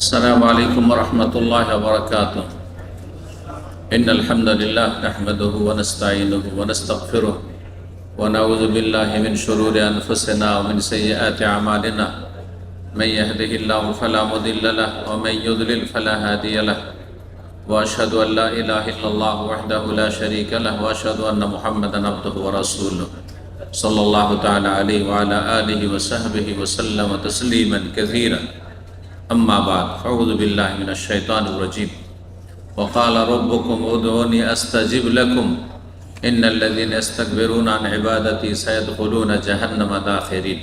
السلام عليكم ورحمة الله وبركاته. إن الحمد لله نحمده ونستعينه ونستغفره ونعوذ بالله من شرور أنفسنا ومن سيئات أعمالنا. من يهده الله فلا مضل له ومن يضلل فلا هادي له. وأشهد أن لا إله إلا الله وحده لا شريك له وأشهد أن محمدا عبده ورسوله صلى الله تعالى عليه وعلى آله وصحبه وسلم تسليما كثيرا. أما بعد فأعوذ بالله من الشيطان الرجيم. وقال ربكم ادعوني أستجب لكم إن الذين يستكبرون عن عبادتي سيدخلون جهنم داخرين.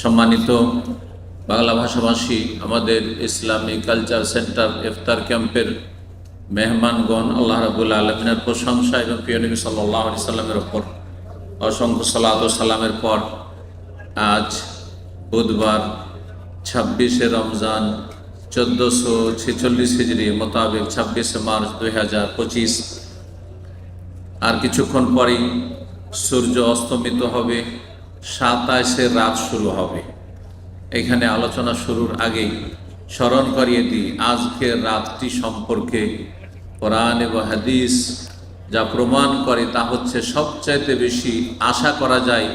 সম্মানিত বাংলা ভাষাভাষী আমাদের ইসলামী কালচার সেন্টার ইফতার ক্যাম্পের মেহমানগণ, আল্লাহ রাব্বুল আলামিনের প্রশংসা এবং প্রিয় নবী সাল্লাল্লাহু আলাইহি সাল্লামের উপর অসংখ্য সালাত ও সালামের পর আজ বুধবার 26শে রমজান 1446 হিজরি মোতাবেক 26শে মার্চ 2025, আর কিছুক্ষণ পরেই সূর্য অস্তমিত হবে, 27শে রাত শুরু হবে। এখানে আলোচনা শুরুর আগেই স্মরণ করিয়ে দিই আজকের রাতটি সম্পর্কে কোরআন এবং হাদিস যা প্রমাণ করে তা হচ্ছে সবচাইতে বেশি আশা করা যায়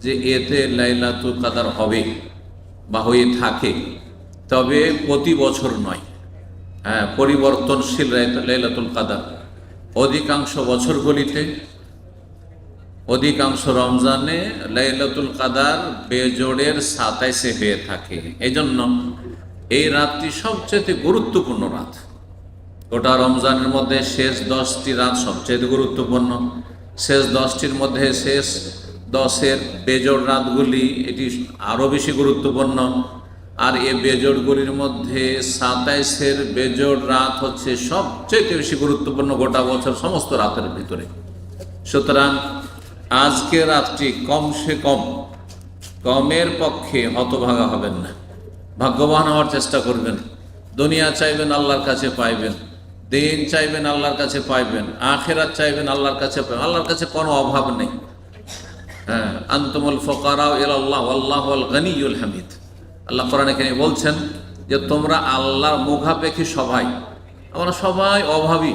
যে এতে লাইলাতুল কদর হবে বা হয়ে থাকে, তবে প্রতি বছর নয়। পরিবর্তনশীল লাইলাতুল কদর অধিকাংশ বছরগুলিতে, অধিকাংশ রমজানে লাইলাতুল কদর বেজোড়ের 27-এ হয়ে থাকে। এজন্য এই রাতটি সবচেয়ে গুরুত্বপূর্ণ রাত। গোটা রমজানের মধ্যে শেষ 10টি রাত সবচেয়ে গুরুত্বপূর্ণ। শেষ 10টির মধ্যে শেষ 10-এর বেজোড় রাতগুলি এটি আরও বেশি গুরুত্বপূর্ণ। আর এই বেজোড়গুলির মধ্যে 27-এর বেজোড় রাত হচ্ছে সবচেয়ে বেশি গুরুত্বপূর্ণ গোটা বছর সমস্ত রাতের ভিতরে। সুতরাং আজকে রাতটি কমসে কম কমের পক্ষে হতভাগা হবেন না, ভাগ্যবান হওয়ার চেষ্টা করবেন। দুনিয়া চাইবেন আল্লাহর কাছে পাইবেন, দিন চাইবেন আল্লাহর কাছে পাইবেন, আখিরাত চাইবেন আল্লাহর কাছে পাইবেন। আল্লাহর কাছে কোনো অভাব নেই। আনতুমুল ফুকারা ইলাল্লাহ ওয়াল্লাহুল গনিয়ুল হামিদ। আল্লাহ কোরআনে এখানে বলছেন যে তোমরা আল্লাহর মুখাপেক্ষী সবাই, আমরা সবাই অভাবী,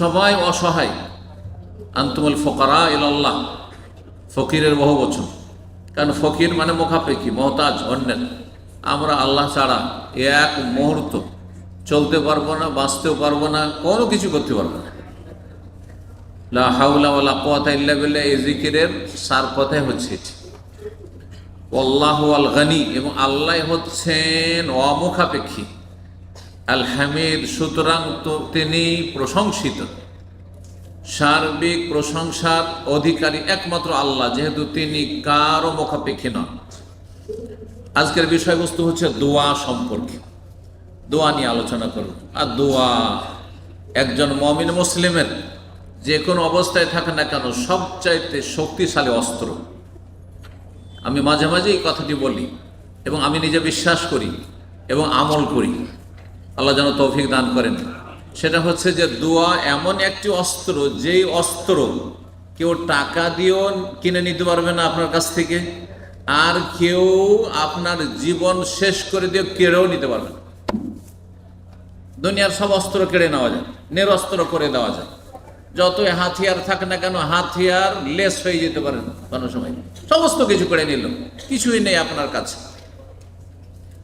সবাই অসহায়। আনতুমুল ফুকারা ইলাল্লাহ, ফকিরের বহু বচন, কারণ ফকির মানে মুখাপেক্ষী, মহতাজ অন্যের। আমরা আল্লাহ ছাড়া এক মুহূর্ত চলতে পারবো না, বাঁচতেও পারবো না, কোনো কিছু করতে পারবো না। লা হাওলা ওয়ালা কুওয়াতা ইল্লা বিল্লাহ, এই জিকিরের সার কথাই হচ্ছে এটি। আল্লাহু আল গনি, এবং আল্লাহ হচ্ছেন অমুখাপেক্ষী। আল হামিদ, সুতরাং তো তিনি প্রশংসিত। সার্বিক প্রশংসার অধিকারী একমাত্র আল্লাহ, যেহেতু তিনি কারও মুখাপেক্ষী নন। আজকের বিষয়বস্তু হচ্ছে দোয়া সম্পর্কে। দোয়া নিয়ে আলোচনা করব। আর দোয়া একজন মুমিন মুসলিমের যে কোনো অবস্থায় থাকে না কেন সবচাইতে শক্তিশালী অস্ত্র। আমি মাঝে মাঝে এই কথাটি বলি এবং আমি নিজে বিশ্বাস করি এবং আমল করি, আল্লাহ যেন তৌফিক দান করেন। সেটা হচ্ছে যে দোয়া এমন একটি অস্ত্র, যেই অস্ত্র কেউ টাকা দিয়েও কিনে নিতে পারবে না আপনার কাছ থেকে, আর কেউ আপনার জীবন শেষ করে দিয়ে কেড়েও নিতে পারবে না। দুনিয়ার সব অস্ত্র কেড়ে নেওয়া যায়, নিরস্ত্র করে দেওয়া যায়। যতই হাতিয়ার থাক না কেন, হাতিয়ার লেস হয়ে যেতে পারে না কোনো সময়, সমস্ত কিছু কেড়ে নিল, কিছুই নেই আপনার কাছে।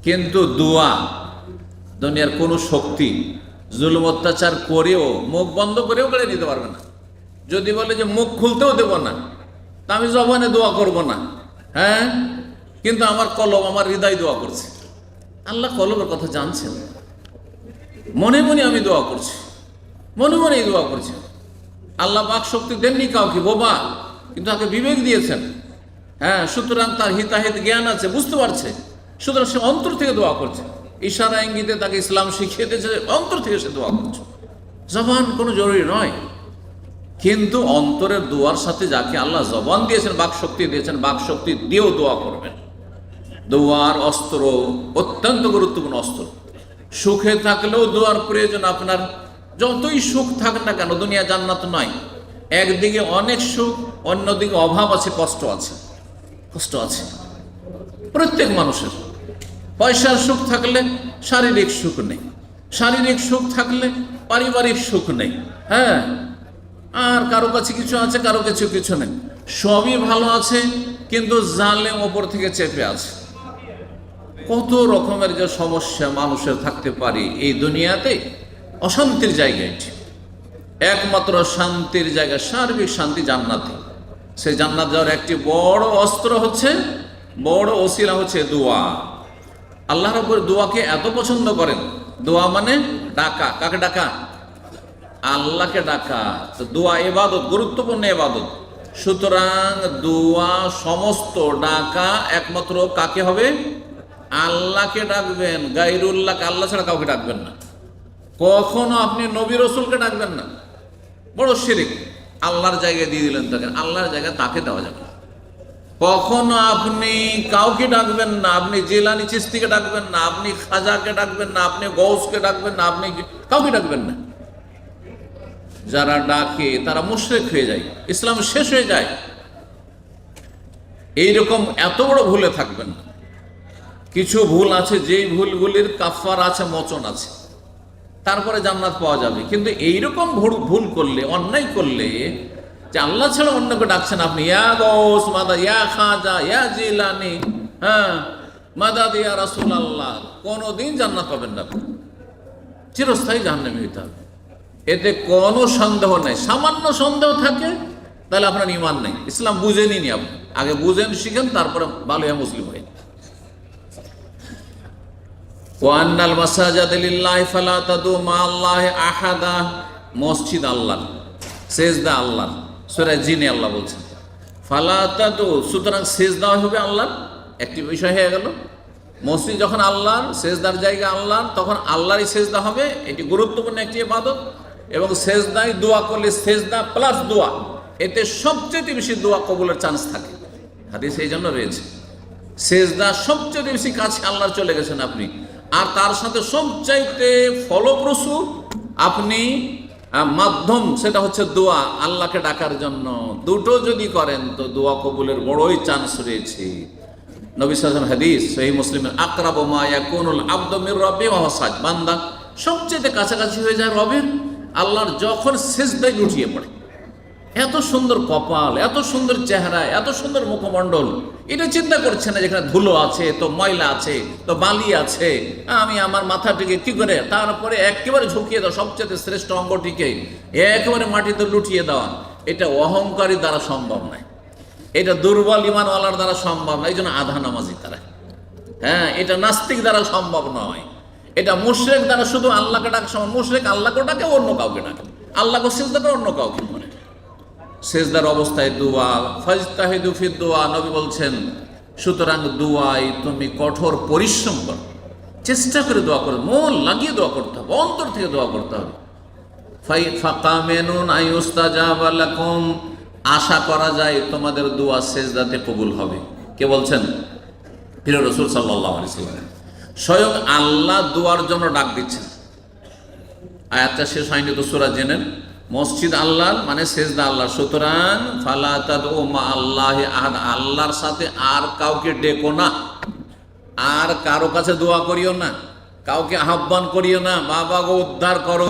কিন্তু দোয়া দুনিয়ার কোনো শক্তি জুলুম অত্যাচার করেও, মুখ বন্ধ করেও কেড়ে নিতে পারবে না। যদি বলে যে মুখ খুলতেও দেব না, তা আমি জবানে দোয়া করব না, কিন্তু আমার কলম, আমার হৃদয় দোয়া করছে। আল্লাহ কলমের কথা জানছেন। মনে মনে আমি দোয়া করছি, মনে মনেই দোয়া করছি। আল্লাহ বাক শক্তি দেননি কাউকে বোবা, কিন্তু তাকে বিবেক দিয়েছেন। সুতরাং তার হিতাহিত জ্ঞান আছে, বুঝতে পারছে। সুতরাং সে অন্তর থেকে দোয়া করছে। ইশারা ইঙ্গিতে তাকে ইসলাম শিখিয়ে দিয়েছে, অন্তর থেকে সে দোয়া করছে। জবান কোনো জরুরি নয়, কিন্তু অন্তরের দোয়ার সাথে যাকে আল্লাহ জবান দিয়েছেন, বাক শক্তি দিয়েছেন, বাক শক্তি দিয়েও দোয়া করবেন। দোয়ার অস্ত্র অত্যন্ত গুরুত্বপূর্ণ অস্ত্র। সুখে থাকলেও দোয়ার প্রয়োজন আপনার। যতই সুখ থাক না কেন, দুনিয়া জান্নাত নয়। একদিকে অনেক সুখ, অন্যদিকে অভাব আছে, কষ্ট আছে। কষ্ট আছে প্রত্যেক মানুষের। পয়সার সুখ থাকলে শারীরিক সুখ নেই, শারীরিক সুখ থাকলে পারিবারিক সুখ নেই। হ্যাঁ, আর কারো কাছে কিছু আছে, কারো কাছে কিছু নেই, সবই ভালো আছে, কিন্তু জালেম ওপর থেকে চেপে আছে। কত রকমের যে সমস্যা মানুষের থাকতে পারে এই দুনিয়াতে। অশান্তির জায়গা এটি। একমাত্র শান্তির জায়গা, সার্বিক শান্তি জান্নাতে। সেই জান্নাত যাওয়ার একটি বড় অস্ত্র হচ্ছে, বড় ওসিলা হচ্ছে দোয়া। আল্লাহ রাব্বুল দোয়াকে এত পছন্দ করেন। দোয়া মানে ডাকা। কাকে ডাকা? আল্লাহকে ডাকা। তো দোয়া ইবাদত, গুরুত্বপূর্ণ ইবাদত। সুতরাং দোয়া, সমস্ত ডাকা একমাত্র কাকে হবে? আল্লাহকে ডাকবেন। গায়রুল্লাহকে, আল্লাহ ছাড়া কাউকে ডাকবেন না। কখনো আপনি নবী রসুলকে ডাকবেন না, বড় শিরিক। আল্লাহর জায়গায় দিয়ে দিলেন তাকে, আল্লাহর জায়গায় তাকে দেওয়া যাবে। কখনো আপনি কাউকে ডাকবেন না, আপনি জিলানি চিশতিকে ডাকবেন না, আপনি খাজাকে ডাকবেন না, আপনি গৌসকে ডাকবেন না, আপনি কাউকে ডাকবেন না। যারা ডাকে তারা মুশরিক হয়ে যায়, ইসলাম শেষ হয়ে যায়। এইরকম এত বড় ভুলে থাকবেন না। কিছু ভুল আছে, যেই ভুলগুলির কাফার আছে, মোচন আছে, তারপরে জান্নাত পাওয়া যাবে। কিন্তু এইরকম ভুল করলে, অন্যায় করলে, যে আল্লাহ ছাড়া অন্যকে ডাকছেন আপনি, ইয়া গৌস মাদা, ইয়া খাজা, ইয়া জিলানি, হ্যাঁ মাদাদ ইয়া রাসূলুল্লাহ, কোনোদিন জান্নাত পাবেন না, চিরস্থায়ী জাহান্নামী হইতে হবে। এতে কোনো সন্দেহ নেই। সামান্য সন্দেহ থাকে তাহলে আপনার ঈমান নেই, ইসলাম বুঝেনি নি। আপনি আগে বুঝেন, শিখেন, তারপরে ভালো মুসলিম হয়ে। ওয়ান্নাল মাসাজিদা লিল্লাহি ফালা তাদউ মা'আল্লাহি আহাদা। মসজিদ আল্লাহর, সেজদা আল্লাহর। সূরা জিনে আল্লাহ বলছেন ফালা তাদউ, সুতরাং সেজদা হবে আল্লাহর। একটি বিষয় হয়ে গেল, মসজিদ যখন আল্লাহর, সেজদার জায়গা আল্লাহর, তখন আল্লাহরই সেজদা হবে। এটি গুরুত্বপূর্ণ একটি ইবাদত। এবং সেজদায় দোয়া করলে, সেজদা প্লাস দোয়া, এতে সবচেয়ে বেশি দোয়া কবুলের চান্স থাকে। হাদিস এই জন্য রয়েছে, সেজদা সবচেয়ে বেশি কাছে আল্লাহর চলে গেছেন আপনি। আর তার সাথে সবচাইতে ফলপ্রসূ আপনি মাধ্যম, সেটা হচ্ছে দোয়া, আল্লাহকে ডাকার জন্য। দুটো যদি করেন তো দোয়া কবুলের বড়ই চান্স রয়েছে। নবী সাল্লাল্লাহু আলাইহি ওয়াসাল্লাম হাদিস সহিহ মুসলিমের, আকরাবু মা ইয়াকুনুল আবদু মির রাব্বি ওয়া হুয়া সাজিদ। বান্দা সবচেয়ে কাছাকাছি হয়ে যায় রবের, আল্লাহর, যখন সিজদায় লুটিয়ে পড়ে। এত সুন্দর কপাল, এত সুন্দর চেহারা, এত সুন্দর মুখমণ্ডল, এটা চিন্তা করছে না যেখানে ধুলো আছে, তো ময়লা আছে, তো বালি আছে, আমি আমার মাথাটিকে কি করে, তারপরে একেবারে ঝুঁকিয়ে দেওয়া, সবচেয়ে শ্রেষ্ঠ অঙ্গটিকে একেবারে মাটিতে লুটিয়ে দেওয়া। এটা অহংকারী দ্বারা সম্ভব নয়, এটা দুর্বল ইমানওয়ালার দ্বারা সম্ভব নয়। এই জন্য আধা নামাজি তারা। হ্যাঁ, এটা নাস্তিক দ্বারা সম্ভব নয়। এটা মুশরিক দ্বারা, শুধু আল্লাহকে ডাকা সম্ভব। মুশরিক আল্লাহকে ডাকে, অন্য কাউকে ডাকে, আল্লাহকে সিজদা করে, অন্য কাউকে মনে। সেজদার অবস্থায় দোয়া, ফাজতাহিদু ফিদ দোয়া, নবী বলছেন। সুতরাং দোয়ায় তুমি কঠোর পরিশ্রম করো, চেষ্টা করে দোয়া করো, মন লাগিয়ে দোয়া করতে হবে, অন্তর থেকে দোয়া করতে হবে। ফাকামিনুন আইয়ুস্তাজাবা লাকুম, আশা করা যায় তোমাদের দোয়া সেজদাতে কবুল হবে। কে বলছেন? প্রিয় রাসূল সাল্লাল্লাহু আলাইহি ওয়াসাল্লাম। স্বয়ং আল্লাহ দোয়ার জন্য ডাক দিচ্ছেন। আয়াতটা শেষ হয়নি তো, সূরা জেনেন। মসজিদ আল্লাহর মানে সেজদা আল্লাহর। সুতরাং ফালা তাদউ মা'আল্লাহি আহাদ, আল্লাহর সাথে আর কাউকে ডেকো না, আর কারো কাছে দোয়া করিও না, কাউকে আহ্বান করিও না। বাবা গো উদ্ধার করো।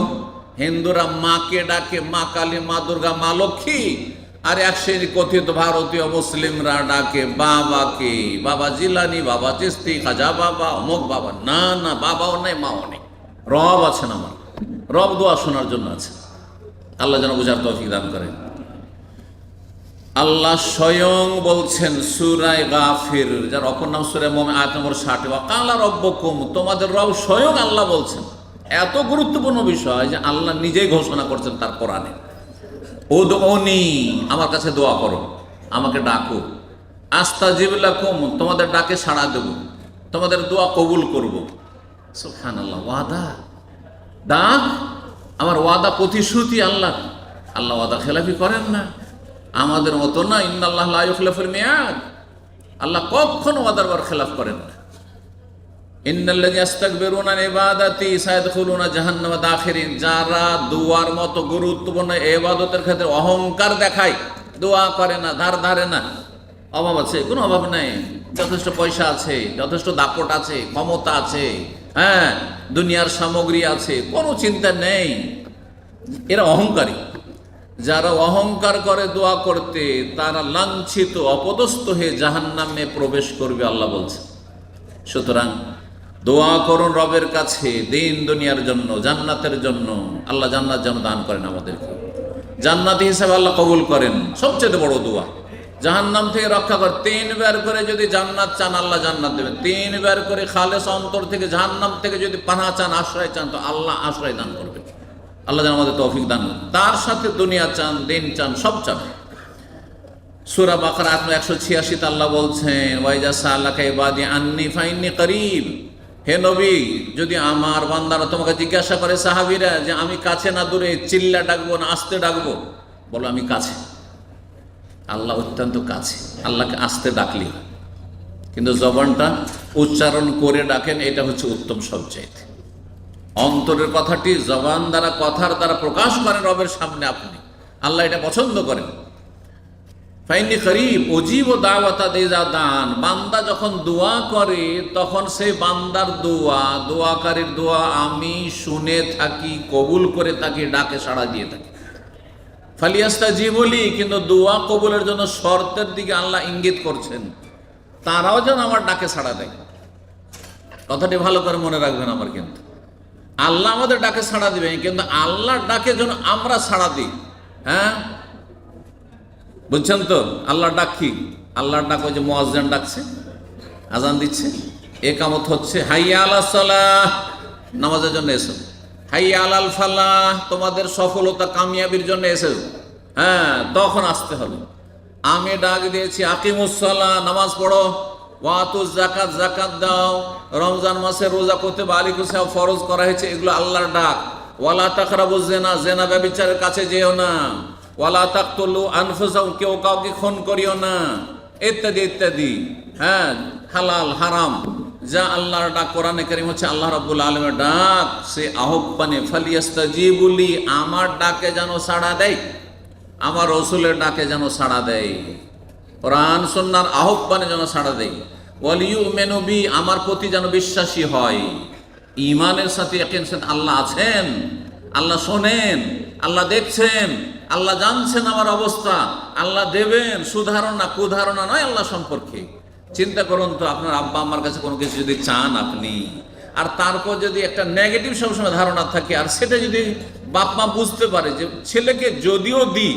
হিন্দুরা মাকে ডাকে, মা কালী, মা দুর্গা, মা লক্ষ্মী। আর এক শ্রেণী কথিত ভারতীয় মুসলিমরা ডাকে বাবাকে, বাবা জিলানি, বাবা চিশতি, খাজা বাবা, অমুক বাবা। না না, বাবাও নেই, মাও নেই, রব আছেন আমার। রব দোয়া শোনার জন্য আছে। আল্লাহ যেন বুঝার তৌফিক দান করেন। আল্লাহ স্বয়ং বলছেন সূরা গাফির, যার অপর নাম সূরা মুমিন, আয়াত নম্বর 60, ওয়া কালা রাব্বুকুম, তোমাদের রব স্বয়ং আল্লাহ বলছেন। এত গুরুত্বপূর্ণ বিষয় যে আল্লাহ নিজেই ঘোষণা করছেন তার কোরআনে, উদউনি, আমার কাছে দোয়া করো, আমাকে ডাকো, আস্তাজিব লাকুম, তোমাদের ডাকে সাড়া দেব, তোমাদের দোয়া কবুল করব। সুবহানাল্লাহ, ওয়াদা, ডাক, আমার ওয়াদা, প্রতিশ্রুতি আল্লাহ। আল্লাহ ওয়াদা খেলাফি করেন না, আমাদের মতো না। ইন্নাল্লাহ লা ইউখলিফুল মিয়াদ, আল্লাহ কখনো ওয়াদার বার খেলাফ করেন না। ইন্নাল্লাযীনা ইস্তাকবিরুনা আন ইবাদাতি সায়াদখুলুনা জাহান্নামা দাখিরিন, যারা দোয়ার মতো গুরুত্বপূর্ণ ইবাদতের ক্ষেত্রে অহংকার দেখায়, দোয়া করে না, ধার ধারে না, অভাব আছে, কোনো অভাব নাই, যথেষ্ট পয়সা আছে, যথেষ্ট দাপট আছে, ক্ষমতা আছে, হ্যাঁ, দুনিয়ার সামগ্রী আছে, কোনো চিন্তা নেই। এরা অহংকারী। যারা অহংকার করে দোয়া করতে, তারা লাঞ্ছিত, অপদস্থ হয়ে জাহান্নামে প্রবেশ করবে, আল্লাহ বলছে। সুতরাং দোয়া করুন রবের কাছে দিন দুনিয়ার জন্য, জান্নাতের জন্য। আল্লাহ জান্নাত যেন দান করেন আমাদেরকে, জান্নাতি হিসাবে আল্লাহ কবুল করেন। সবচেয়ে বড় দোয়া জাহান্নাম থেকে রক্ষা করে। 3 বার করে যদি জান্নাত চান, আল্লাহ জান্নাত দেবেন। 3 বার করে খালেস অন্তর থেকে জাহান্নাম থেকে যদি পানা চান, আশ্রয় চান, তো আল্লাহ আশ্রয় দান করবেন। আল্লাহ যেন আমাদের তৌফিক দান করেন। তার সাথে দুনিয়া চান, দিন চান, সব চান। সূরা বাকারা 186 আল্লাহ বলছেন, ওয়াইজা সালাকা ইবাদি আন্নি ফাইন্নি করিব। হে নবী, যদি আমার বান্দারা তোমাকে জিজ্ঞাসা করে, সাহাবীরা, যে আমি কাছে না দূরে, চিল্লা ডাকবো না আস্তে ডাকবো, বলো আমি কাছে। আল্লাহ অত্যন্ত কাছে, আল্লাহকে আস্তে ডাকলি, কিন্তু জবানটা উচ্চারণ করে ডাকেন, এটা হচ্ছে উত্তম সবচাইতে। অন্তরের কথাটি জবান দ্বারা, কথার দ্বারা প্রকাশ করেন রবের সামনে আপনি, আল্লাহ এটা পছন্দ করেন। ফাইন্নি করিব উজিব দাওয়াতা ইযা দান। বান্দা যখন দোয়া করে, তখন সেই বান্দার দোয়া, দোয়াকারীর দোয়া আমি শুনে থাকি, কবুল করে থাকি, ডাকে সাড়া দিয়ে থাকি। ফালিয়াস্তাজিবু লি, কিন্তু দোয়া কবুলের জন্য শর্তের দিকে আল্লাহ ইঙ্গিত করছেন, তারাও যেন আমার ডাকে সাড়া দেয়। কথাটি ভালো করে মনে রাখবেন আমার, কিন্তু আল্লাহ আমাদের ডাকে সাড়া দিবেন, কিন্তু আল্লাহর ডাকে যেন আমরা সাড়া দিই। হ্যাঁ, বুঝছেন তো? আল্লাহর ডাক কি? আল্লাহর ডাক ওই যে মুয়াজ্জিন ডাকছে, আজান দিচ্ছে, একামত হচ্ছে, হাইয়া আলাস সালাহ, নামাজের জন্য এসো। হাইয়া আলাল ফালাহ, তোমাদের সফলতা কামিয়াবির জন্য এসো। হ্যাঁ, তখন আসতে হবে। আমি ডাক দিয়েছি, আকিমুস সালাহ, নামাজ পড়ো। ওয়াতুজ যাকাত, যাকাত দাও। রমজান মাসে রোজা করতে বা আলিকুস ফরজ করা হয়েছে, এগুলো আল্লাহর ডাক। ওয়ালা তাকরাবুজ জিনা, জিনা ব্যভিচারের কাছে যেও না। ওয়ালা তাকতুলু আনফুসাকুম, কেউ কাউকে খুন করিও না, ইত্যাদি ইত্যাদি। হ্যাঁ, হালাল হারাম যা আল্লাহর ডাক। কোরআনে কারীম হচ্ছে আল্লাহ রাব্বুল আলামিনের ডাক। সে আহ্বানে ফালিয়াস্তাজিবু লি, আমার ডাকে যেন সাড়া দেয়, আমার রাসূলের ডাকে যেন সাড়া দেয়, কোরআন সুন্নাহর আহ্বানে যেন সাড়া দেয়। ওয়ালিউমিনু বি, আমার প্রতি যেন বিশ্বাসী হয়। ঈমানের সাথে ইয়াকিনের সাথে আল্লাহ আছেন, আল্লাহ শোনেন, আল্লাহ দেখছেন, আল্লাহ জানছেন আমার অবস্থা, আল্লাহ দেবেন। সুধারণা কুধারণা নয় আল্লাহ সম্পর্কে। চিন্তা করুন তো, আপনার আব্বা আম্মার কাছে কোনো কিছু যদি চান আপনি, আর তারপর যদি একটা নেগেটিভ সবসময় ধারণা থাকে, আর সেটা যদি বাপ মা বুঝতে পারে যে ছেলেকে যদিও দিই,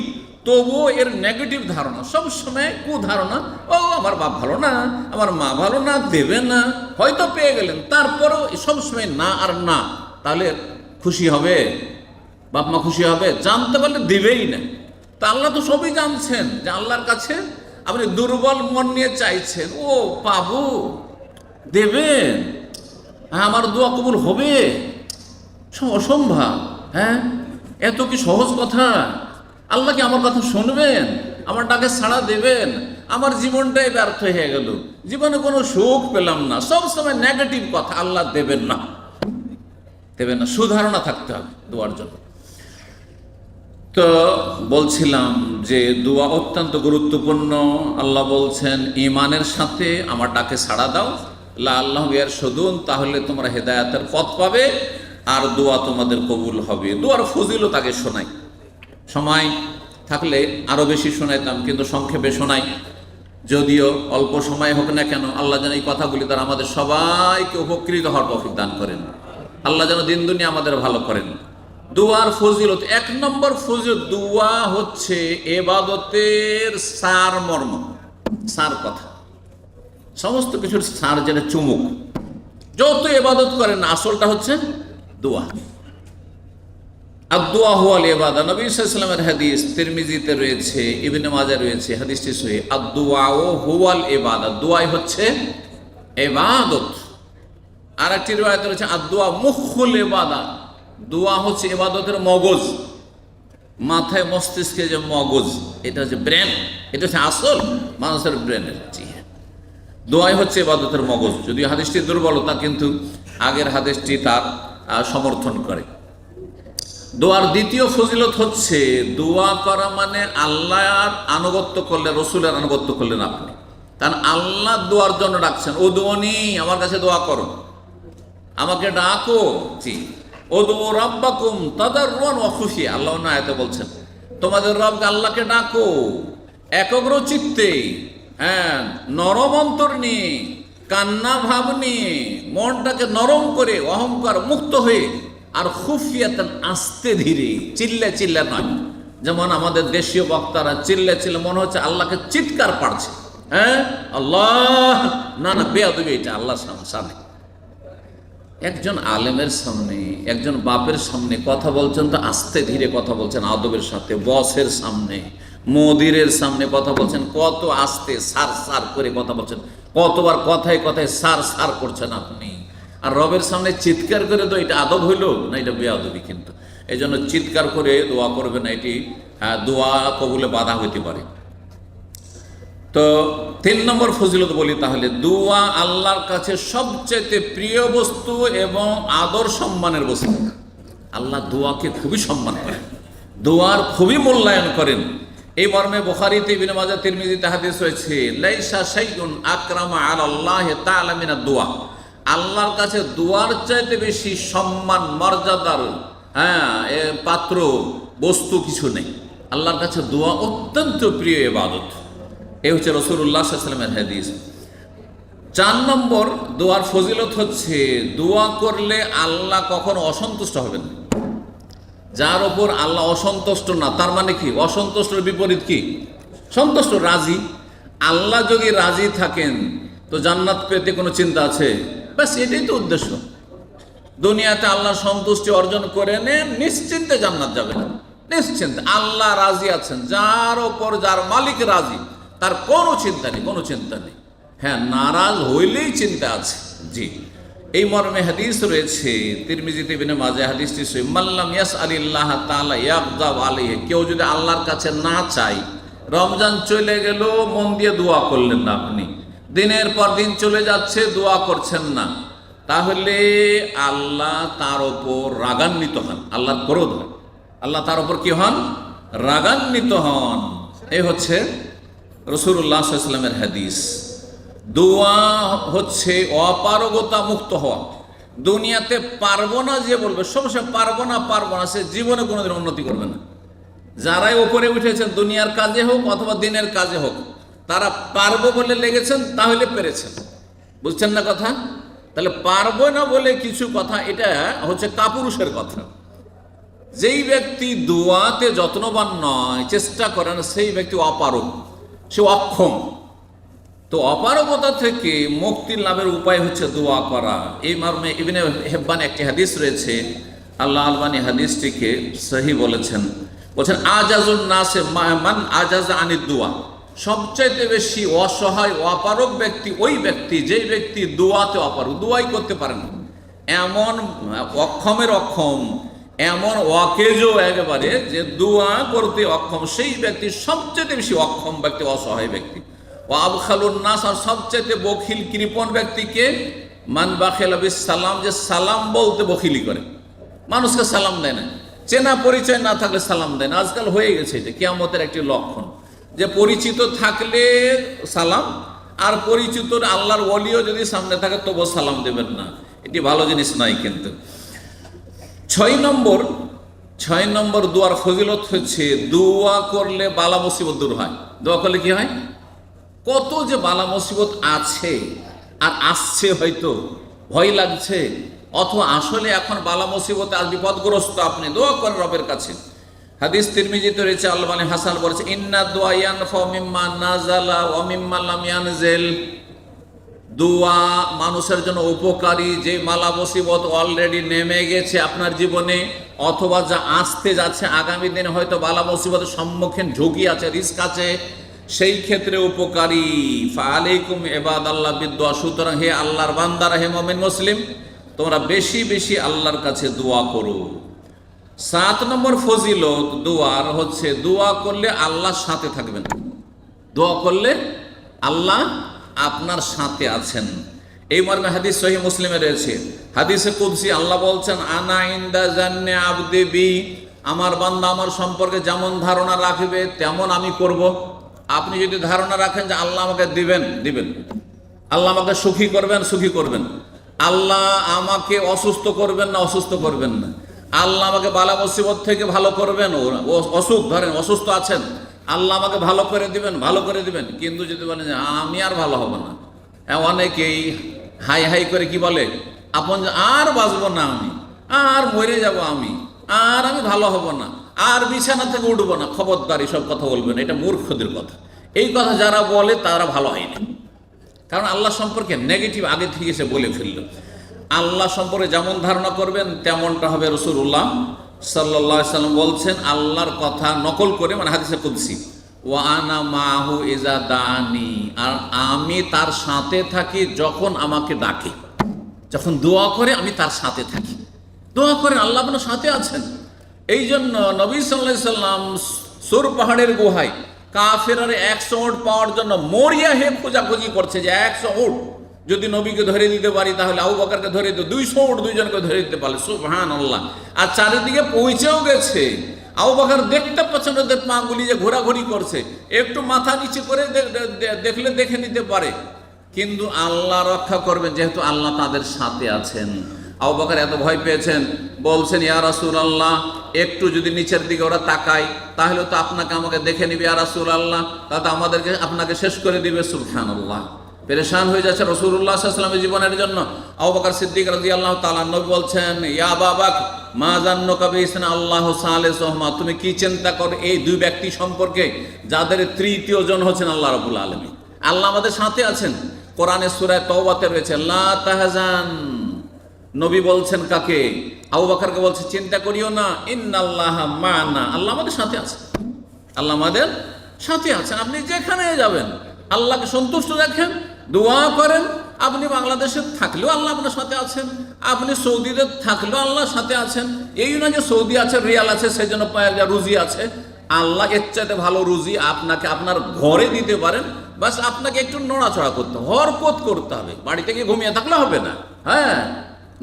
তবুও এর নেগেটিভ ধারণা, সবসময় কুধারণা, ও আমার বাপ ভালো না, আমার মা ভালো না, দেবে না, হয়তো পেয়ে গেলেন, তারপরেও সবসময় না আর না, তাহলে খুশি হবে? বাপ মা খুশি হবে? জানতে পারলে দিবেই না। তা আল্লাহ তো সবই জানছেন, যে আল্লাহর কাছে আপনি দুর্বল মন নিয়ে চাইছেন, ও পাবো, দেবেন, হ্যাঁ, আমার দোয়া কবুল হবে, অসম্ভব। হ্যাঁ, এত কি সহজ কথা? আল্লাহ কি আমার কথা শুনবেন? আমার ডাকে সাড়া দেবেন? আমার জীবনটাই ব্যর্থ হয়ে গেল, জীবনে কোনো সুখ পেলাম না, সবসময় নেগেটিভ কথা। আল্লাহ দেবেন না, দেবেন না। সুধারণা থাকতে হবে দোয়ার জন্য। তো বলছিলাম যে দোয়া অত্যন্ত গুরুত্বপূর্ণ। আল্লাহ বলছেন, ঈমানের সাথে আমার ডাকে সাড়া দাও, লাআল্লাহুম ইয়ারশুদুন, তাহলে তোমরা হেদায়েতের পথ পাবে, আর দোয়া তোমাদের কবুল হবে। দোয়ার ফজিলত আগে শোনাই, সময় থাকলে আরো বেশি শোনাইতাম, কিন্তু সংক্ষেপে শোনাই। যদিও অল্প সময় হোক না কেন, আল্লাহ যেন এই কথাগুলি দ্বারা আমাদের সবাইকে উপকৃত হওয়ার তৌফিক দান করেন। আল্লাহ যেন দিন দুনিয়া আমাদের ভালো করেন। দোয়ার ফজিলত, 1 নম্বর ফজিলত, দোয়া হচ্ছে ইবাদতের সার মর্ম, সার কথা, সমস্ত কিছুর সার, যেটা চুমুক। যত ইবাদত করেন আসলটা হচ্ছে দোয়া। আদ-দুআ হুয়াল ইবাদা, নবী সাল্লাল্লাহু আলাইহি ওয়াসাল্লামের হাদিস, তিরমিজিতে রয়েছে, ইবনে মাজাহ রয়েছে, হাদিসটি সহিহ। আদ-দুআ হুয়াল ইবাদা, দোয়াই হচ্ছে ইবাদত। আর একটি রিওয়ায়াতে রয়েছে আদ-দুআ মুখুল ইবাদা, দোয়া হচ্ছে ইবাদতের মগজ। মাথায় মস্তিষ্কে যে মগজ, এটা হচ্ছে ব্রেন, এটা হচ্ছে আসল মানুষের ব্রেনের। জি হ্যাঁ, দোয়াই হচ্ছে ইবাদতের মগজ। যদিও হাদিসটি দুর্বলতা, কিন্তু আগের হাদিসটি তার সমর্থন করে। দোয়ার দ্বিতীয় ফজিলত হচ্ছে, দোয়া করা মানে আল্লাহর আনুগত্য করলে, রসুলের আনুগত্য করলেন আপনি। কারণ আল্লাহ দোয়ার জন্য ডাকছেন, ও দোনি, আমার কাছে দোয়া করো, আমাকে ডাকো। জি, ও দো রাব্বাকুম তাদাররুন ওয়া খুশিয়া, আল্লাহ না আয়াতে বলছেন তোমাদের রব আল্লাহকে ডাকো একগ্র চিত্তে, হ্যাঁ, নরম অন্তর নিয়ে, কান্না ভাব নিয়ে, মনটাকে নরম করে, অহংকার মুক্ত হয়ে, আর খুফিয়াতান, আস্তে ধীরে, চিল্লা চিল্লা নয়। যেমন আমাদের দেশীয় বক্তারা চিল্লা চিল্লা, মনে হচ্ছে আল্লাহকে চিৎকার পাড়ছে। হ্যাঁ, আল্লাহ, না না, বেয়াদবি এটা আল্লাহর সামনে। একজন আলেমের সামনে, একজন বাপের সামনে কথা বলছেন তো আস্তে ধীরে কথা বলছেন, আদবের সাথে। বসের সামনে, মদিরের সামনে কথা বলছেন, কত আস্তে সার সার করে কথা বলছেন, কতবার কথায় কথায় সার সার করছেন আপনি। আর রবের সামনে চিৎকার করে, তো এটা আদব হইল না? এটা বেয়াদবি। কিন্তু এই জন্য চিৎকার করে দোয়া করবে না, এটি দোয়া কবুলে বাধা হইতে পারে। তো 3 নম্বর ফজিলত বলি তাহলে, দোয়া আল্লাহর কাছে সবচেয়ে প্রিয় বস্তু এবং আদর সম্মানের বস্তু। আল্লাহ দোয়াকে খুবই সম্মান করেন, দোয়ার খুবই মূল্যায়ন করেন। এই মর্মে বুখারীতে, ইবনে মাজাহ, তিরমিজিতে হাদিস রয়েছে, লাইসা শাইউন আকরামা আলাল্লাহি তাআলা মিনাদ দোয়া। আল্লাহর কাছে দোয়ার চাইতে বেশি সম্মান, মর্যাদার পাত্র বস্তু কিছু নেই। আল্লাহর কাছে দোয়া অত্যন্ত প্রিয় ইবাদত। এই হচ্ছে রাসূলুল্লাহ সাল্লাল্লাহু আলাইহি ওয়াসাল্লামের হাদিস। 4 নম্বর দোয়ার ফজিলত হচ্ছে, দোয়া করলে আল্লাহ কখনো অসন্তুষ্ট হবেন না। যার ওপর আল্লাহ অসন্তুষ্ট না, তার মানে কি? অসন্তুষ্টের বিপরীত কি? সন্তুষ্ট, রাজি। আল্লাহ যদি রাজি থাকেন তো জান্নাত পেতে কোনো চিন্তা আছে? ব্যাস, এটাই তো উদ্দেশ্য। দুনিয়াতে আল্লাহ সন্তুষ্টি অর্জন করে নেন, নিশ্চিন্তে জান্নাত যাবেন, নিশ্চিন্তে। আল্লাহ রাজি আছেন, যার ওপর যার মালিক রাজি, তার কোনো চিন্তা নেই, কোনো চিন্তা নেই। হ্যাঁ, নারাজ হইলেই চিন্তা আছে। জি, এই মর্মে হাদিস রয়েছে তিরমিজিতে, ইবনে মাজাহ হাদিসটি সহিহ, মাল্লাম ইয়াসআলিল্লাহ তাআলা ইয়াগযাব আলাইহি। কেউ যদি আল্লাহর কাছে না চাই, রমজান চলে গেল, মন দিয়ে দোয়া করলেন না আপনি, দিনের পর দিন চলে যাচ্ছে, দোয়া করছেন না, তাহলে আল্লাহ তার ওপর রাগান্বিত হন, আল্লাহর ক্রোধ হয়, আল্লাহ তার ওপর কি হন? রাগান্বিত হন। এই হচ্ছে রাসূলুল্লাহ সাল্লাল্লাহু আলাইহি ওয়াসাল্লামের হাদিস। দোয়া হচ্ছে অপারগতা মুক্ত হওয়া। দুনিয়াতে পারবো না যে বলবে, সবসময় পারবো না পারবো না, সে জীবনে কোনোদিন উন্নতি করবে না। যারাই উপরে উঠেছেন, দুনিয়ার কাজে হোক অথবা দিনের কাজে হোক, তারা পারবো বলে লেগেছেন, তাহলে পেরেছেন। বুঝছেন না কথা? তাহলে পারবো না বলে কিছু কথা, এটা হচ্ছে কাপুরুষের কথা। যেই ব্যক্তি দোয়াতে যত্নবান নয়, চেষ্টা করে না, সেই ব্যক্তি অপারগ, সে অক্ষম। তো অপারগতা থেকে মুক্তি লাভের উপায় হচ্ছে দোয়া করা। এই মর্মে ইবনে হিব্বান একটি হাদিস রয়েছে, আল্লাহ আলবানী হাদিসটিকে সহি বলেছেন। আজাজুন নাসে মান আজাজা আনিদ দোয়া। সবচাইতে বেশি অসহায় অপারগ ব্যক্তি ওই ব্যক্তি, যেই ব্যক্তি দোয়াতে অপারগ, দোয়াই করতে পারে না, এমন অক্ষমের অক্ষম, এমন অকেজো একেবারে যে দোয়া করতে অক্ষম, সেই ব্যক্তি সবচেয়ে বেশি অক্ষম ব্যক্তি, অসহায় ব্যক্তি। ও আবখালুন নাস, আর সবচেয়ে বখিল কৃপণ ব্যক্তিকে, মান বাখিলা বিস সালাম, যে সালাম বলতে বখিলি করে, মানুষকে সালাম দেয় না, চেনা পরিচয় না থাকলে সালাম দেয় না। আজকাল হয়ে গেছে এটা কিয়ামতের একটি লক্ষণ, যে পরিচিত থাকলে সালাম, আর পরিচিত আল্লাহর ওলিও যদি সামনে থাকে তবু সালাম দেবেন না। এটি ভালো জিনিস নয়। কিন্তু 6 নম্বর দোয়ার ফজিলত হচ্ছে, দোয়া করলে বালা মুসিবত দূর হয়। দোয়া করলে কি হয়? কত যে বালা মুসিবত আছে আর আসছে, হয়তো ভয় লাগছে, অথবা আসলে এখন বালা মুসিবতে আজ বিপদগ্রস্ত, আপনি দোয়া করেন রবের কাছে। হাদিস তিরমিজিতে রয়েছে, আল্লাহ হাসান বলেছে, ইন্না দুআ ইয়ানফাউ মিম্মা নাযালা ওয়া মিম্মা লাম ইয়ানজিল। দোয়া মানুষের জন্য উপকারী, যে মালা মুসিবত অলরেডি নেমে গেছে আপনার জীবনে, অথবা যা আসতে যাচ্ছে, আগামী দিনে হয়তো বালা মুসিবতের সম্মুখীন ঝুঁকি আছে, রিস্ক আছে, সেই ক্ষেত্রে উপকারী। ফাআলাইকুম ইবাদাল্লাহ বিদুআ। সুতরাং হে আল্লাহর বান্দারা, হে মুমিন মুসলিম, তোমরা বেশি বেশি আল্লাহর কাছে দোয়া করো। 7 নম্বর ফজিলত দোয়ার হচ্ছে, দোয়া করলে আল্লাহর সাথে থাকবেন। দোয়া করলে আল্লাহ আপনার সাথে আছেন। এই মর্মে হাদিস সহিহ মুসলিমে রয়েছে, হাদিসে কুদসি আল্লাহ বলছেন, আনা ইনদা জান্নে আবদি বি। আমার বান্দা আমার সম্পর্কে যেমন ধারণা রাখবে তেমন আমি করব। আপনি যদি ধারণা রাখেন যে আল্লাহ আমাকে দিবেন দিবেন, আল্লাহ আমাকে সুখী করবেন সুখী করবেন, আল্লাহ আমাকে অসুস্থ করবেন না অসুস্থ করবেন না, আল্লাহ আমাকে বালা মুসিবত থেকে ভালো করবেন, অসুখ ধরেন অসুস্থ আছেন, আল্লাহ আমাকে ভালো করে দিবেন ভালো করে দিবেন, কিন্তু যদি বলেন যে আমি আর ভালো হব না, অনেকেই হাই হাই করে কি বলে আপন আর বাঁচবো না আমি, আর মরে যাব আমি, আর আমি ভালো হব না, আর বিছানা থেকে উঠবো না, খবরদার এসব কথা বলবেন, এটা মূর্খদের কথা। এই কথা যারা বলে তারা ভালো হয়নি, কারণ আল্লাহ সম্পর্কে নেগেটিভ আগে থেকে সে বলে ফেলল। আল্লাহ সম্পর্কে যেমন ধারণা করবেন তেমনটা হবে। রাসূলুল্লাহ সাল্লাল্লাহু আলাইহি সাল্লাম বলছেন আল্লাহর কথা নকল করে, মানে হাদিসে কুদসি, ওয়া আনা মাহু ইজা দানি, আর আমি তার সাথে থাকি যখন আমাকে ডাকে, যখন দোয়া করে আমি তার সাথে থাকি। দোয়া করেন, আল্লাহ আপনার সাথে আছেন। এই জন্য নবী সাল্লাল্লাহু আলাইহি সাল্লাম সুর পাহাড়ের গুহায় কাফেররা 100 উট পাওয়ার জন্য মরিয়া হে খোঁজাখুঁজি করছে যে 100 উট যদি নবীকে ধরে দিতে পারি তাহলে আবু বকরকে ধরে দিতে, 200 উট দুইজনকে ধরে দিতে পারলে, সুবহানাল্লাহ। আর চারিদিকে পৌঁছেও গেছে। আবু বকর দেখতে পাচ্ছেন ওদের পাগুলি যে ঘোরাঘুরি করছে, একটু মাথা নিচে করে দেখলে দেখে নিতে পারে, কিন্তু আল্লাহ রক্ষা করবেন যেহেতু আল্লাহ তাদের সাথে আছেন। আবু বকর এত ভয় পেয়েছেন, বলছেন ইয়া রাসূলুল্লাহ একটু যদি নিচের দিকে ওরা তাকায় তাহলে তো আপনাকে আমাকে দেখে নিবে, ইয়া রাসূলুল্লাহ তাহলে আমাদেরকে আপনাকে শেষ করে দিবে। সুবহানাল্লাহ, পেরেশান হয়ে যাচ্ছে রাসূলুল্লাহ সাল্লাল্লাহু আলাইহি ওয়াসাল্লামের জীবনের জন্য। আবু বকর সিদ্দিক রাদিয়াল্লাহু তাআলা নবী বলছেন ইয়া আবা বকর মা জান্নুকা বিসনা আল্লাহু সালিসুহুমা, তুমি কি চিন্তা করো এই দুই ব্যক্তি সম্পর্কে যাদের তৃতীয় জন হচ্ছেন আল্লাহ রাব্বুল আলামিন। আল্লাহ আমাদের সাথে আছেন। কোরআনের সূরা তাওবাতে রয়েছে লা তাহজান, নবী বলছেন কাকে? আবু বকরকে বলছে চিন্তা করিও না, ইন্নাল্লাহা মা'না, আল্লাহ আমাদের সাথে আছেন, আল্লাহ আমাদের সাথে আছেন। আপনি যেখানে যাবেন আল্লাহকে সন্তুষ্ট রাখেন, দোয়া করেন। আপনি বাংলাদেশে থাকলেও আল্লাহ আপনার সাথে আছেন, আপনি সৌদিতে থাকলেও আল্লাহর সাথে আছেন। এই না যে সৌদি আছে রিয়াল আছে সেজন্য রুজি আছে, আল্লাহ এর চাইতে ভালো রুজি আপনাকে আপনার ঘরে দিতে পারেন। বাস আপনাকে একটু নড়াচড়া করতে হবে, হরকত করতে হবে, বাড়িতে গিয়ে ঘুমিয়ে থাকলে হবে না, হ্যাঁ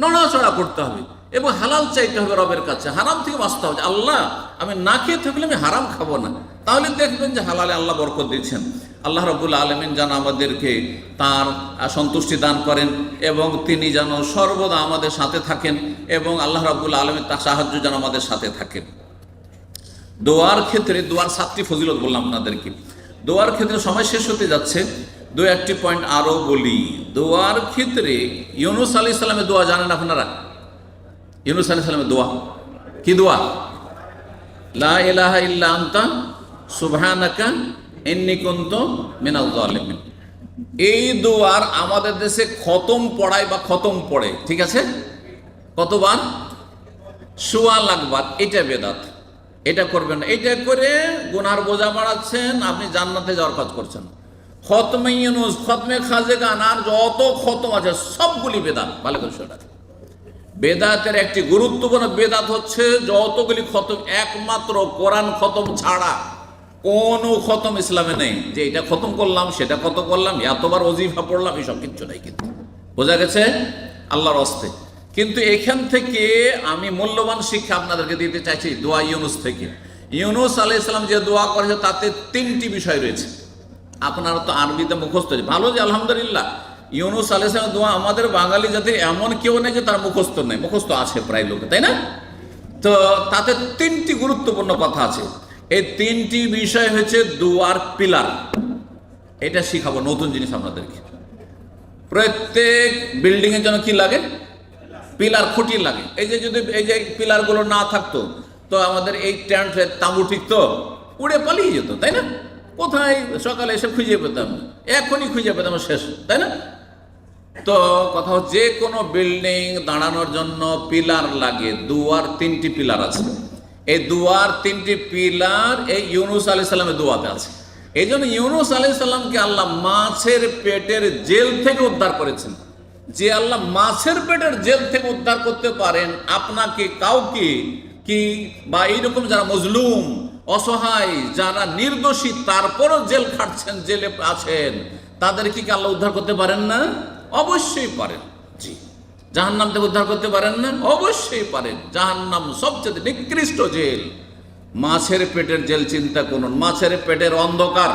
নড়াচড়া করতে হবে এবং হালাল চাইতে হবে রবের কাছে, হারাম থেকে বাঁচতে হবে। আল্লাহ আমি না খেয়ে থাকলে আমি হারাম খাবো না, তাহলে দেখবেন যে হালালে আল্লাহ বরকত দিচ্ছেন। আল্লাহ রাব্বুল আলামিন যেন আমাদেরকে তার সন্তুষ্টি দান করেন এবং তিনি যেন সর্বদা আমাদের সাথে থাকেন এবং আল্লাহ রাব্বুল আলামিন তার সাহায্য যেন আমাদের সাথে থাকেন। দোয়ার ক্ষেত্রে, দোয়ার 7টি ফজিলত বললাম আপনাদেরকে। দোয়ার ক্ষেত্রে সময় শেষ হতে যাচ্ছে, দু একটি পয়েন্ট আরও বলি। দোয়ার ক্ষেত্রে ইউনূস আলাইহিস সালামের দোয়া জানেন আপনারা? ইউনূস আলাইহিস সালামের দোয়া কি দোয়া? লা ইলাহা ইল্লা আনতা সুবহানাকা ইন্নী কুনতু মিনাজ জালিমিন। এই দোয়ার আমাদের দেশে খতম পড়ায় বা খতম পড়ে, ঠিক আছে? কতবার? 1.25 লাখ বার। এটা বেদাত, এটা করবেন না। এটা করে গুনার বোঝা বাড়াচ্ছেন, আপনি জান্নাতে যাওয়ার কাজ করছেন। খতমে ইউনূস, খতমে খাজেগান আর যত খতম আছে সবগুলি বেদাত। ভালো করে শোনা, বেদাতের একটি গুরুত্বপূর্ণ বেদাত হচ্ছে যতগুলি খতম একমাত্র কোরআন খতম ছাড়া কোনো খতম ইসলামে নেই, যে এটা খতম করলাম সেটা খতম করলাম এতবার ওজিফা পড়লাম এসব কিচ্ছু নাই। কিন্তু বোঝা গেছে আল্লাহর হস্তে। কিন্তু এখান থেকে আমি মূল্যবান শিক্ষা আপনাদেরকে দিতে চাইছি দোয়া ইউনূস থেকে। ইউনূস আলাইহিস সালাম যে দোয়া করেছে তাতে 3টি বিষয় রয়েছে। আপনারা তো আরবিতে মুখস্থ, ভালো যে আলহামদুলিল্লাহ ইউনূস আলাইহিস সালামের দোয়া আমাদের বাঙালি জাতির এমন কেউ নেই যে তার মুখস্থ নেই, মুখস্থ আছে প্রায় লোকে, তাই না? তো তাতে 3টি গুরুত্বপূর্ণ কথা আছে। এই 3টি বিষয় হচ্ছে দোয়ার পিলার। এটা শিখাবো, নতুন জিনিস আপনাদেরকে। প্রত্যেক বিল্ডিং এর জন্য কি লাগে? পিলার, খুঁটি লাগে। এই যে যদি এই যে পিলারগুলো না থাকতো তো আমাদের এই টেন্ট তাঁবু ঠিক তো উড়ে পালিয়ে যেত, তাই না? কোথায় সকালে এসে খুঁজে পেতাম, এখনই খুঁজে পেতাম শেষ, তাই না? তো কথা হচ্ছে যে কোনো বিল্ডিং দাঁড়ানোর জন্য পিলার লাগে। দোয়ার 3টি পিলার আছে। এই দোয়ার 3টি পিলার এই ইউনূস আলাইহিস সালামের দোয়াতে আছে। এই জন্য ইউনূস আলাইহিস সালামকে আল্লাহ মাছের পেটের জেল থেকে উদ্ধার করেছেন। যে আল্লাহ মাছের পেটের জেল থেকে উদ্ধার করতে পারেন আপনাকে, কাউকে কি বা এইরকম যারা মজলুম, অসহায়, যারা নির্দোষী তারপরও জেল খাটছেন, জেলে আছেন, তাদেরকে কি আল্লাহ উদ্ধার করতে পারেন না? অবশ্যই পারেন। জি, জাহান্নাম থেকে উদ্ধার করতে পারেন না? অবশ্যই পারেন। জাহান্নাম সবচেয়ে নিকৃষ্ট জেল, মাছের পেটের জেল। চিন্তা করুন, মাছের পেটের অন্ধকার,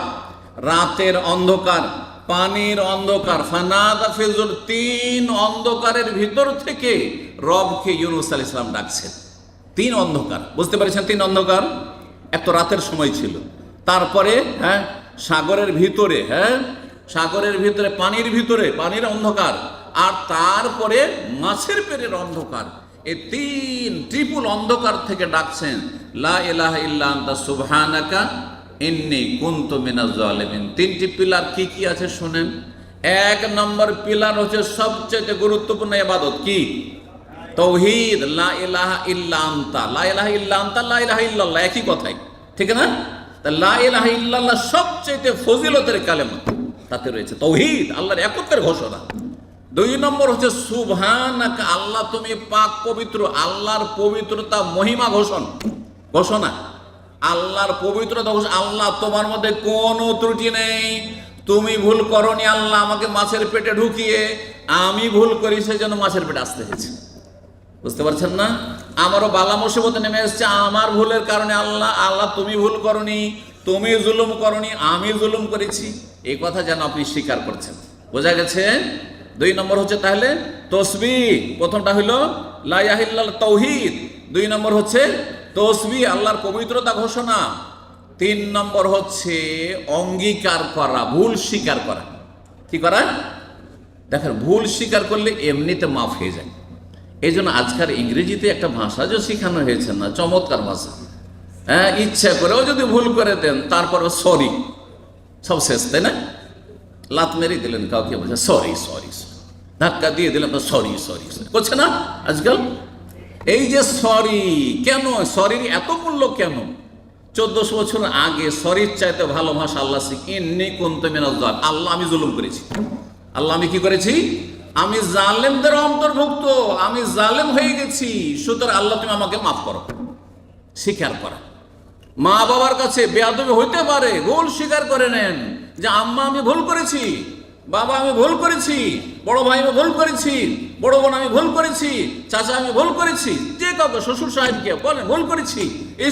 রাতের অন্ধকার, পানির অন্ধকার, ফানাদা ফিজুল, 3 অন্ধকারের ভিতর থেকে রবকে ইউনূস আলাইহিস সালাম ডাকছেন। 3 অন্ধকার, বুঝতে পারছেন? 3 অন্ধকার, এত রাতের সময় ছিল। তারপরে সাগরের ভিতরে, সাগরের ভিতরে, পানির অন্ধকার, আর তারপরে মাছের পেটের অন্ধকার। এই 3 ট্রিপল অন্ধকার থেকে ডাকছেন, লা ইলাহা ইল্লা আনতা সুবহানাকা ইন্নী কুনতু মিনাজ জালিমিন। 3টি পিলার কি কি আছে শুনেন। 1 নম্বর পিলার হচ্ছে সবচেয়ে গুরুত্বপূর্ণ ইবাদত, কি? তাওহীদ, লা ইলাহা ইল্লা আনতা। লা ইলাহা ইল্লা আনতা, লা ইলাহা ইল্লাল্লাহ, একই কথাই, ঠিক না? তা লা ইলাহা ইল্লাল্লাহ সবচেয়ে ফজিলতের কালেমা, তাতে রয়েছে তাওহীদ, আল্লাহর একত্বের ঘোষণা। 2 নম্বর হচ্ছে সুবহানাকা, আল্লাহ তুমি পাক পবিত্র, আল্লাহর পবিত্রতা মহিমা ঘোষণা, আল্লাহর পবিত্রতা ঘোষণা। আল্লাহ তোমার মধ্যে কোনো ত্রুটি নেই, তুমি ভুল করনি আল্লাহ, আমাকে মাছের পেটে ঢুকিয়ে আমি ভুল করি সেজন্য মাছের পেটে আসতে হয়েছে। বুঝতে পারছেন না? আমারও বালা মুসিবতে নেমে এসছে আমার ভুলের কারণে। আল্লাহ তুমি ভুল করনি, তুমি জুলুম করনি, আমি জুলুম করেছি, এই কথা যেন আপনি স্বীকার করছেন। বোঝা গেছে? 2 নম্বর হচ্ছে তাহলে তসবিহ। প্রথমটা হলো লা ইলাহা ইল্লাল্লাহ, তাওহীদ। 2 নম্বর হচ্ছে তসবিহ, আল্লাহর পবিত্রতা ঘোষণা। 3 নম্বর হচ্ছে অঙ্গীকার করা, ভুল স্বীকার করা। কি করা? দেখেন, ভুল স্বীকার করলে এমনিতে মাফ হয়ে যায়। এই জন্য আজকাল ইংরেজিতে একটা ভাষা যে শেখানো হয়েছে না, চমৎকার ভাষা। ইচ্ছা করেও যদি ভুল করে দেন তারপর সরি, সব শেষ, তাই না? লাত মেরে দিলেন কাউকে, বলছে সরি, ধাক্কা দিয়ে দিলেন সরি করছে না আজকাল? এই যে সরি, কেন সরির এত মূল্য কেন? 1400 বছর আগে সরির চাইতে ভালো ভাষা আল্লাহ ইন্নী কুনতু মিনাজ জালিমিন, আল্লাহ আমি জুলুম করেছি, আল্লাহ আমি কি করেছি? আমি জালেমদের অন্তর্ভুক্ত, আমি জালেম হয়ে গেছি, সুতরাং আল্লাহ তুমি আমাকে মাফ করো। স্বীকার করা। মা বাবার কাছে বেয়াদবি হইতে পারে, ভুল স্বীকার করে নেন যে আম্মা আমি ভুল করেছি, বাবা আমি ভুল করেছি, বড় ভাই আমি ভুল করেছি, বড় বোন আমি ভুল করেছি, চাচা আমি ভুল করেছি, যে কাউকে, শ্বশুর সাহেবকে বলেন ভুল করেছি,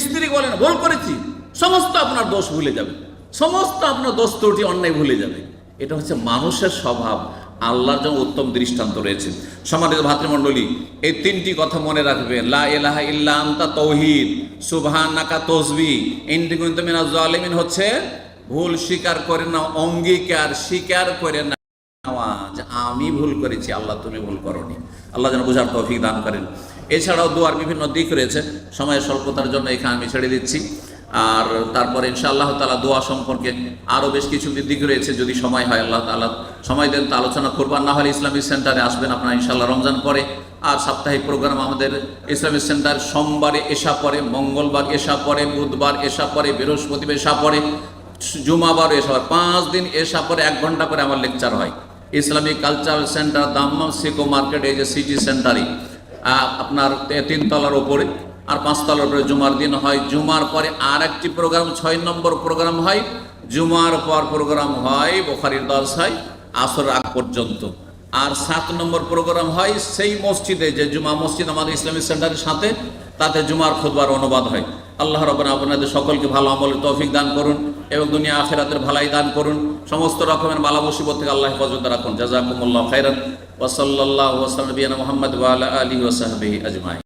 স্ত্রী বলেন ভুল করেছি, সমস্ত আপনার দোষ ভুলে যাবে, সমস্ত আপনার দোষ ত্রুটি অন্যায় ভুলে যাবে। এটা হচ্ছে মানুষের স্বভাব, আল্লাহর জন্য উত্তম দৃষ্টান্ত রয়েছে। সম্মানিত ভাতৃমণ্ডলী, এই 3টি কথা মনে রাখবে। লা ইলাহা ইল্লা আনতা তাওহীদ, সুবহানাকা তাসবিহ, ইন্নী কুনতু মিনাজ জালিমিন হচ্ছে ভুল স্বীকার করে না, অঙ্গীকার স্বীকার করে না যে আমি ভুল করেছি, আল্লাহ তুমি ভুল করনি। আল্লাহ যেন বোঝার তৌফিক দান করেন। এছাড়াও দোয়ার বিভিন্ন দিক রয়েছে, সময়ের স্বল্পতার জন্য এখানে আমি ছেড়ে দিচ্ছি। আর তারপরে ইনশাআল্লাহ তাআলা দোয়া সম্পর্কে আরও বেশ কিছু দিক রয়েছে, যদি সময় হয়, আল্লাহ তাআলা সময় দেন তো আলোচনা করবার, না হলে ইসলামিক সেন্টারে আসবেন আপনারা ইনশাআল্লাহ রমজান পরে। আর সাপ্তাহিক প্রোগ্রাম আমাদের ইসলামিক সেন্টার সোমবারে এশা পরে, মঙ্গলবার এশা পরে, বুধবার এশা পরে, বৃহস্পতিবার এশা পরে, জুমাবার এশা পরে, 5 দিন এশা পরে 1 ঘন্টা করে আমার লেকচার হয়। Islamic cultural centre Dammam Seiko market, এই যে সিটি সেন্টারে আপনার 3 তলার ওপরে, আর 5 তলার উপরে জুমার দিন হয়। জুমার পরে আর একটি প্রোগ্রাম, 6 নম্বর প্রোগ্রাম হয়। জুমার পর প্রোগ্রাম হয়, বুখারীর দর্স হয় আসর আগ পর্যন্ত। আর 7 নম্বর প্রোগ্রাম হয় সেই মসজিদে, যে জুমা মসজিদ আমাদের ইসলামিক সেন্টারের সাথে, তাতে জুমার খুতবার অনুবাদ হয়। আল্লাহ রাব্বুনা আপনাদের সকলকে ভালো আমলের তৌফিক দান করুন এবং দুনিয়া আখিরাতের ভালাই দান করুন। সমস্ত রকমের বালা মুসিবত থেকে আল্লাহ হেফাজত রাখুন। জাযাকুমুল্লাহু খাইরান ওয়া সাল্লাল্লাহু ওয়া সাল্লাম বিনা মুহাম্মদ ওয়া আলা আলিহি ওয়া সাহবিহি আজমাইন।